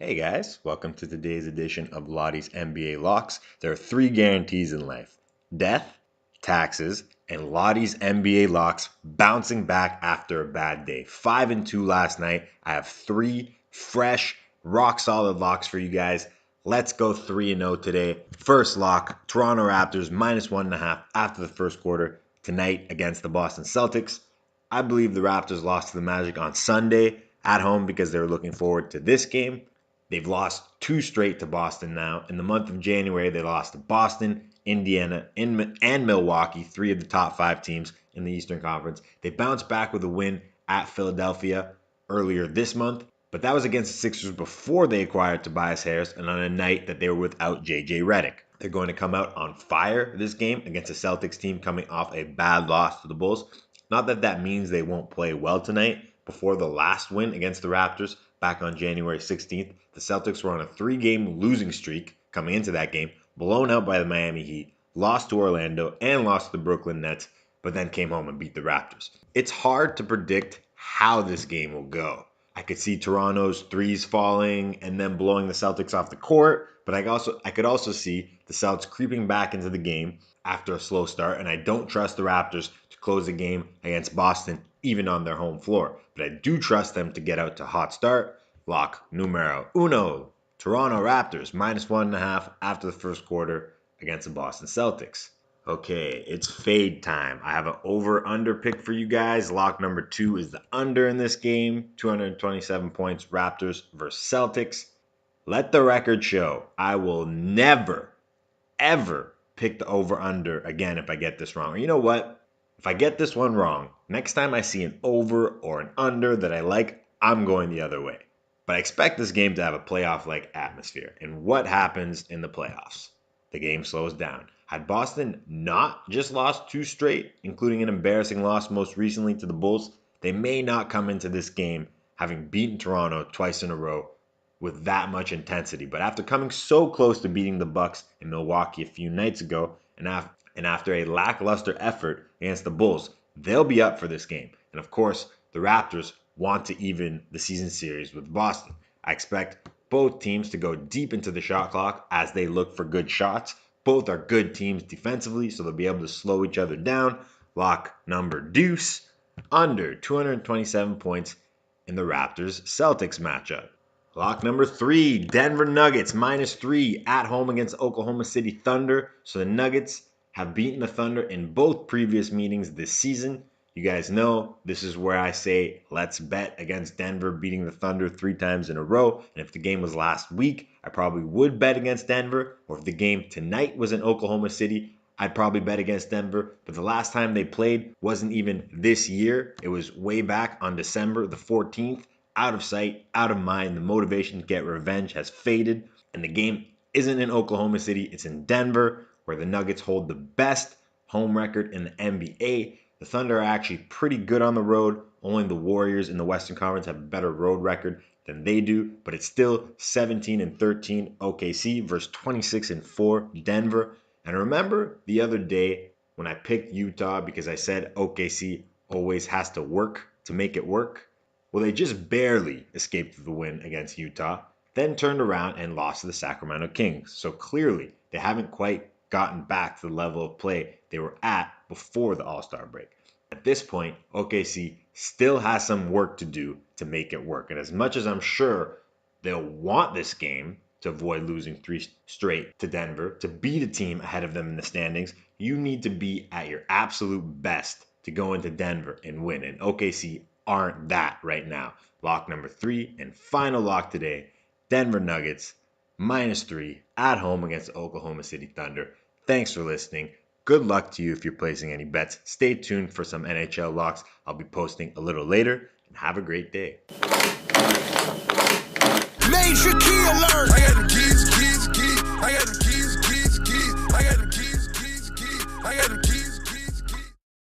Hey guys, welcome to today's edition of Loddy's NBA Locks. There are three guarantees in life: death, taxes, and Loddy's NBA Locks bouncing back after a bad day. 5-2 last night. I have three fresh, rock solid locks for you guys. Let's go 3-0 today. First lock, Toronto Raptors -1.5 after the first quarter tonight against the Boston Celtics. I believe the Raptors lost to the Magic on Sunday at home because they were looking forward to this game. They've lost two straight to Boston now. In the month of January, they lost to Boston, Indiana, and Milwaukee, three of the top five teams in the Eastern Conference. They bounced back with a win at Philadelphia earlier this month, but that was against the Sixers before they acquired Tobias Harris and on a night that they were without J.J. Redick. They're going to come out on fire this game against a Celtics team coming off a bad loss to the Bulls. Not that that means they won't play well tonight. Before the last win against the Raptors back on January 16th, the Celtics were on a three-game losing streak coming into that game, blown out by the Miami Heat, lost to Orlando, and lost to the Brooklyn Nets, but then came home and beat the Raptors. It's hard to predict how this game will go. I could see Toronto's threes falling and then blowing the Celtics off the court, but I could also see the Celtics creeping back into the game after a slow start, and I don't trust the Raptors to close the game against Boston, even on their home floor. But I do trust them to get out to a hot start. Lock numero uno, Toronto Raptors -1.5 after the first quarter against the Boston Celtics. Okay, it's fade time. I have an over-under pick for you guys. Lock number 2 is the under in this game. 227 points, Raptors versus Celtics. Let the record show I will never, ever pick the over-under again if I get this wrong. Or you know what? If I get this one wrong, next time I see an over or an under that I like, I'm going the other way. But I expect this game to have a playoff-like atmosphere. And what happens in the playoffs? The game slows down. Had Boston not just lost two straight, including an embarrassing loss most recently to the Bulls, they may not come into this game having beaten Toronto twice in a row with that much intensity. But after coming so close to beating the Bucks in Milwaukee a few nights ago, and after a lackluster effort against the Bulls, they'll be up for this game. And of course, the Raptors want to even the season series with Boston. I expect both teams to go deep into the shot clock as they look for good shots. Both are good teams defensively, so they'll be able to slow each other down. Lock number deuce, under 227 points in the Raptors-Celtics matchup. Lock number 3, Denver Nuggets -3 at home against Oklahoma City Thunder. So the Nuggets have beaten the Thunder in both previous meetings this season. You guys know this is where I say let's bet against Denver beating the Thunder 3 times in a row. And if the game was last week, I probably would bet against Denver. Or if the game tonight was in Oklahoma City, I'd probably bet against Denver. But the last time they played wasn't even this year. It was way back on December the 14th. Out of sight, out of mind. The motivation to get revenge has faded. And the game isn't in Oklahoma City. It's in Denver, where the Nuggets hold the best home record in the NBA. The Thunder are actually pretty good on the road. Only the Warriors in the Western Conference have a better road record than they do. But it's still 17-13 OKC versus 26-4 Denver. And remember the other day when I picked Utah because I said OKC always has to work to make it work? Well, they just barely escaped the win against Utah, then turned around and lost to the Sacramento Kings. So clearly, they haven't quite gotten back to the level of play they were at before the All-Star break. At this point, OKC still has some work to do to make it work. And as much as I'm sure they'll want this game to avoid losing 3 straight to Denver, to beat a team ahead of them in the standings, you need to be at your absolute best to go into Denver and win. And OKC aren't that right now. Lock number 3 and final lock today, Denver Nuggets -3 at home against the Oklahoma City Thunder. Thanks for listening. Good luck to you if you're placing any bets. Stay tuned for some NHL locks I'll be posting a little later, and have a great day. Major